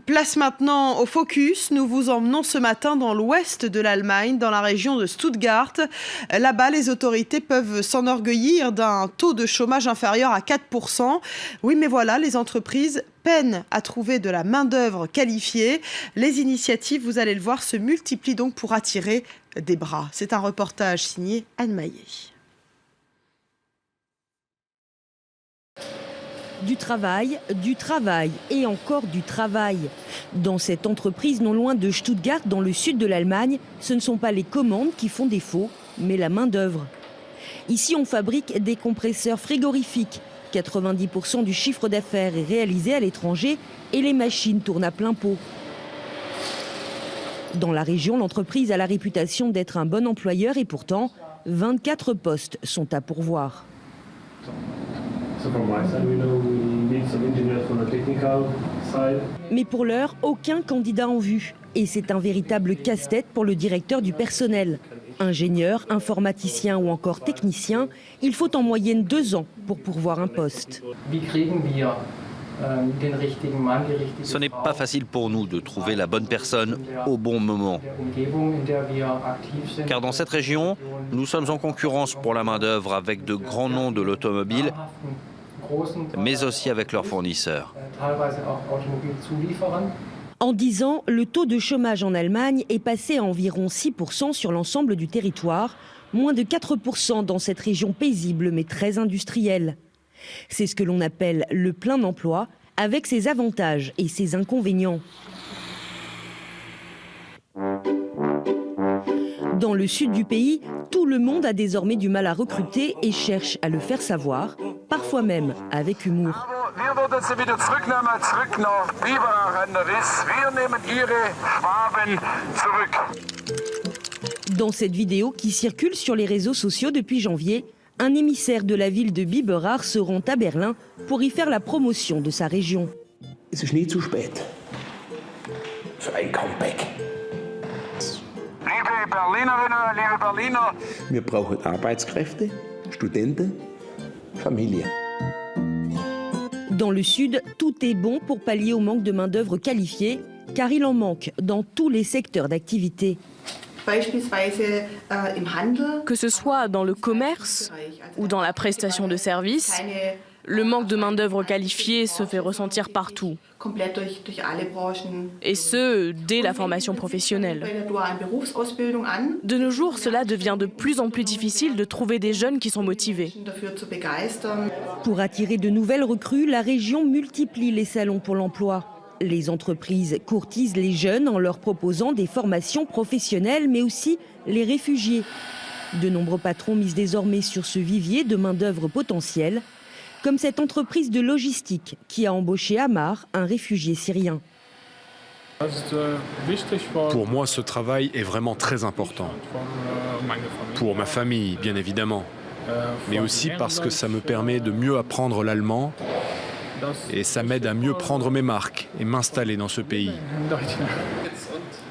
Place maintenant au focus. Nous vous emmenons ce matin dans l'ouest de l'Allemagne, dans la région de Stuttgart. Là-bas, les autorités peuvent s'enorgueillir d'un taux de chômage inférieur à 4%. Oui, mais voilà, les entreprises peinent à trouver de la main-d'œuvre qualifiée. Les initiatives, vous allez le voir, se multiplient donc pour attirer des bras. C'est un reportage signé Anne Maillet. Du travail et encore du travail. Dans cette entreprise non loin de Stuttgart, dans le sud de l'Allemagne, ce ne sont pas les commandes qui font défaut, mais la main-d'œuvre. Ici, on fabrique des compresseurs frigorifiques. 90% du chiffre d'affaires est réalisé à l'étranger et les machines tournent à plein pot. Dans la région, l'entreprise a la réputation d'être un bon employeur et pourtant, 24 postes sont à pourvoir. Mais pour l'heure, aucun candidat en vue. Et c'est un véritable casse-tête pour le directeur du personnel. Ingénieur, informaticien ou encore technicien, il faut en moyenne 2 ans pour pourvoir un poste. Ce n'est pas facile pour nous de trouver la bonne personne au bon moment. Car dans cette région, nous sommes en concurrence pour la main-d'œuvre avec de grands noms de l'automobile, mais aussi avec leurs fournisseurs. En 10 ans, le taux de chômage en Allemagne est passé à environ 6% sur l'ensemble du territoire, moins de 4% dans cette région paisible mais très industrielle. C'est ce que l'on appelle le plein emploi, avec ses avantages et ses inconvénients. Dans le sud du pays, tout le monde a désormais du mal à recruter et cherche à le faire savoir, parfois même avec humour. Dans cette vidéo qui circule sur les réseaux sociaux depuis janvier, un émissaire de la ville de Biberach se rend à Berlin pour y faire la promotion de sa région. Es ist nie zu spät für ein Comeback. Liebe Berlinerinnen, liebe Berliner. Wir brauchen Arbeitskräfte, Studenten, Familie. Dans le sud, tout est bon pour pallier au manque de main-d'œuvre qualifiée, car il en manque dans tous les secteurs d'activité. Que ce soit dans le commerce ou dans la prestation de services, le manque de main-d'œuvre qualifiée se fait ressentir partout. Et ce, dès la formation professionnelle. De nos jours, cela devient de plus en plus difficile de trouver des jeunes qui sont motivés. Pour attirer de nouvelles recrues, la région multiplie les salons pour l'emploi. Les entreprises courtisent les jeunes en leur proposant des formations professionnelles, mais aussi les réfugiés. De nombreux patrons misent désormais sur ce vivier de main-d'œuvre potentielle, comme cette entreprise de logistique qui a embauché Amar, un réfugié syrien. Pour moi, ce travail est vraiment très important. Pour ma famille, bien évidemment, mais aussi parce que ça me permet de mieux apprendre l'allemand et ça m'aide à mieux prendre mes marques et m'installer dans ce pays.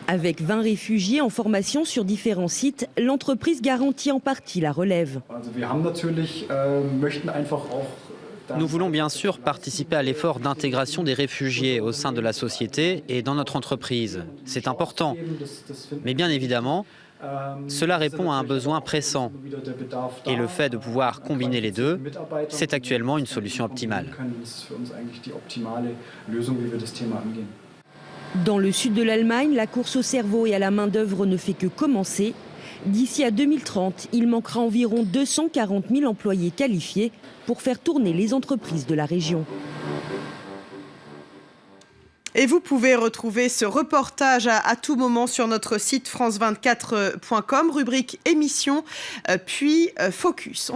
Avec 20 réfugiés en formation sur différents sites, l'entreprise garantit en partie la relève. Nous voulons bien sûr participer à l'effort d'intégration des réfugiés au sein de la société et dans notre entreprise. C'est important. Mais bien évidemment, cela répond à un besoin pressant. Et le fait de pouvoir combiner les deux, c'est actuellement une solution optimale. Dans le sud de l'Allemagne, la course au cerveau et à la main-d'œuvre ne fait que commencer. D'ici à 2030, il manquera environ 240 000 employés qualifiés pour faire tourner les entreprises de la région. Et vous pouvez retrouver ce reportage à tout moment sur notre site france24.com, rubrique émission, puis focus.